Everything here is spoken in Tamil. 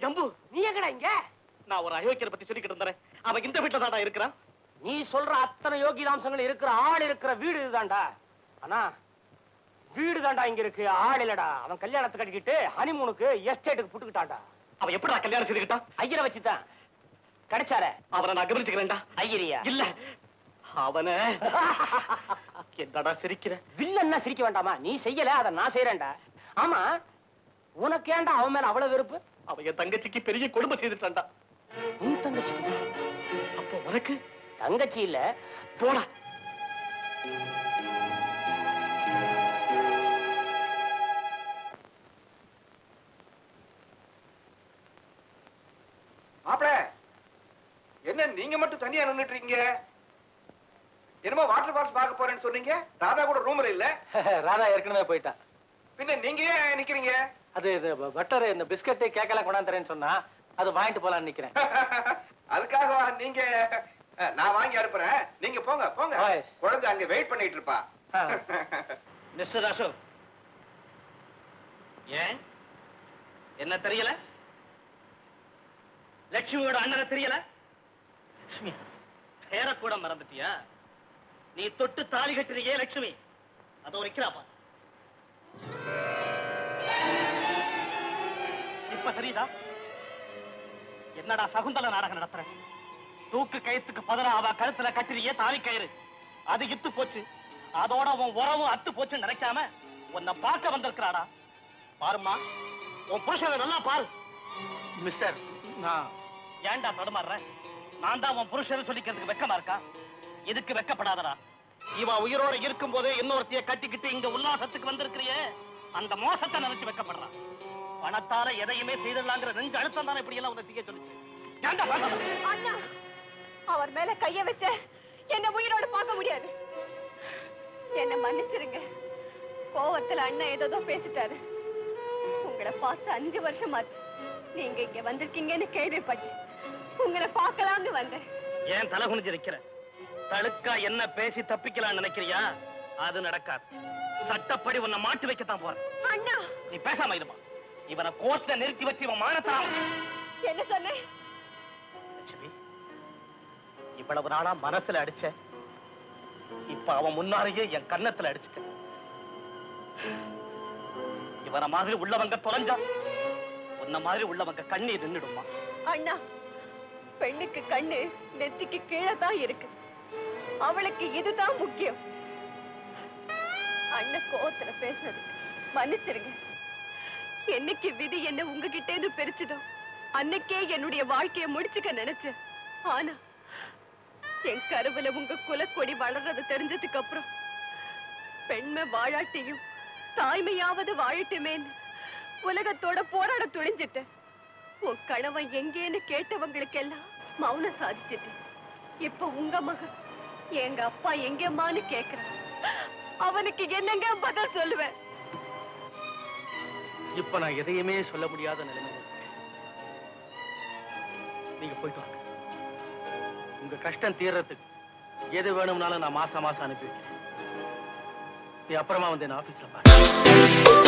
ஜம்பு, நீ எங்கடா இங்க? நான் ஒரு அயோக்கியரை பத்தி சொல்லிக்கிட்டு இருந்தேன். அவன் இந்த வீட்டுல தான்டா இருக்கிறான். நீ சொல்ற அத்தனை யோகிதாம்சங்கள் இருக்கிற ஆள் இருக்கிற வீடு இதுதான்டா. ஆனா வீடு தான்டா இங்க இருக்கு, ஆள் இல்லடா. அவன் கல்யாணத்தை கட்டிக்கிட்டு ஹனிமூனுக்கு எஸ்டேட்டுக்கு புட்டுக்கிட்டான்டா. அவன் எப்படா கல்யாணம் செய்துக்கிட்டான்? ஐயரை வச்சுதான் கிடைச்சார. அவனை நான் கவனிச்சுக்கிறேன்டா. ஐயரியா? இல்ல, அவனை என்னடா சிரிக்கிற? வில்லன்னா சிரிக்க வேண்டாமா? நீ செய்யல, அதை நான் செய்யறேன்டா. ஆமா, உனக்கு ஏன்டா அவன் மேல அவ்வளவு வெறுப்பு? அவன் என் தங்கச்சிக்கு பெரிய கொடுமை செய்துட்டான்டா. உன் தங்கச்சி? அப்போ உனக்கு தங்கச்சி இல்ல, போடா. மாப்பிள, என்ன நீங்க மட்டும் தனியா நின்னுட்டு இருக்கீங்க? என்னமோ வாட்டர் ஃபால்ஸ் பார்க்க போறேன்னு சொன்னீங்க. ராதா கூட ரூம்ல இல்ல. ராதா ஏற்கனவே போயிட்டான். பின்ன நீங்க ஏன் நிக்கிறீங்க? அது பட்டர் இந்த பிஸ்கட் கேக்கெல்லாம் கொண்டாந்துறேன்னு சொன்னா அது வாங்கிட்டு போலான்னு நிக்கிறேன். அதுக்காக நீங்க நான் வாங்கி அனுப்புறேன். நீங்க போங்க போங்க. குழந்தை அங்க வெயிட் பண்ணிட்டு இருப்பா. மிஸ்டர் அசோக், ஏன் என்ன தெரியல? லட்சுமியோட அண்ணனை தெரியல? லட்சுமி பேர கூட மறந்துட்டியா? நீ தொட்டு தாலி கட்டுறியே லட்சுமி, அதோ நிக்கிறாப்பா. இப்ப சரிதா? என்னடா சகுந்தல நாடகம் நடத்துற? தூக்கு கயிற்றுக்கு பதிலா அவ கழுத்துல கட்டிரியே தாலி கயிறு, அது இத்து போச்சு. அதோட உன் உறவும் அத்து போச்சுன்னு நினைக்காம உன்னை பார்க்க வந்திருக்கிறாடா. பாருமா, உன் புருஷனை நல்லா பாரு. மிஸ்டர், நான் ஏன்டா தடுமாறுற? நான் தான் உன் புருஷன் சொல்லிக்கிறதுக்கு வெக்கமா இருக்கா? இதுக்கு வெக்கப்படாதடா. இவ உயிரோட இருக்கும் போதே இன்னொருத்தைய கட்டிக்கிட்டு இங்க உல்லாசத்துக்கு வந்திருக்கிறியே, அந்த மோசத்தை நினைச்சு வெக்கப்படுறான். பணத்தால எதையுமே செய்திடலாங்கிற நெஞ்சு அழுத்தம் தானே இப்படி எல்லாம் உன்னை செய்ய சொல்லிச்சு. ஏன்டா அண்ணா, அவர் மேல கைய வச்ச என்ன உயிரோடு பார்க்க முடியாது. என்ன மன்னிச்சிருங்க. கோவத்துல அண்ணன் ஏதோ பேசிட்டாரு. உங்களை பார்த்து 5 வருஷம் ஆச்சு. நீங்க இங்க வந்திருக்கீங்கன்னு கேள்விப்பட்டேன். உங்களை பார்க்கலாம்னு வந்தேன். ஏன் தலை குனிஞ்சு நிக்கிற? தடுக்கா என்ன பேசி தப்பிக்கலாம்னு நினைக்கிறியா? அது நடக்காது. சட்டப்படி உன்னை மாட்டி வைக்கத்தான் போறேன். அண்ணா, நீ பேசாம இருமா. இவனை கோர்ட்ல நிறுத்தி வச்சு இவன் மானத்தான். என்ன சொன்னேன்? லட்சுமி, இவ்வளவு நாளா மனசுல அடிச்ச, இப்ப அவன் முன்னாலேயே என் கன்னத்துல அடிச்சுட்ட. இவன மாதிரி உள்ளவங்க தொலைஞ்சா உன்ன மாதிரி உள்ளவங்க கண்ணீர் நின்னுடுமா? அண்ணா, பெண்ணுக்கு கண்ணு நெத்திக்கு கீழே தான் இருக்கு. அவளுக்கு இதுதான் முக்கியம். அண்ணன் கோவத்துல பேசுறது மன்னிச்சிருங்க. என்னைக்கு விதி என்ன உங்ககிட்ட இருந்து பிரிச்சுதோ அன்னைக்கே என்னுடைய வாழ்க்கையை முடிச்சுக்க நினைச்சேன். ஆனா என் கருவுல உங்க குலக்கொடி வளர்றது தெரிஞ்சதுக்கு அப்புறம் பெண்மை வாழாட்டியும் தாய்மையாவது வாழட்டுமேன்னு உலகத்தோட போராட துணிஞ்சிட்டேன். உன் கணவன் எங்கேன்னு கேட்டவங்களுக்கு எல்லாம் மௌனம் சாதிச்சுட்டு இப்ப உங்க மகன் எங்க அப்பா எங்கம்மான்னு கேக்குறான். அவனுக்கு என்னங்க பதில் சொல்லுவேன்? இப்ப நான் எதையுமே சொல்ல முடியாத நிலைமையில இருக்கேன். நீங்க போயிட்டு வாங்க. உங்க கஷ்டம் தீர்றதுக்கு எது வேணும்னாலும் நான் மாசம் மாசம் அனுப்பி வைக்கிறேன். நீ அப்புறமா வந்து என்ன ஆபீஸ்ல பாரு.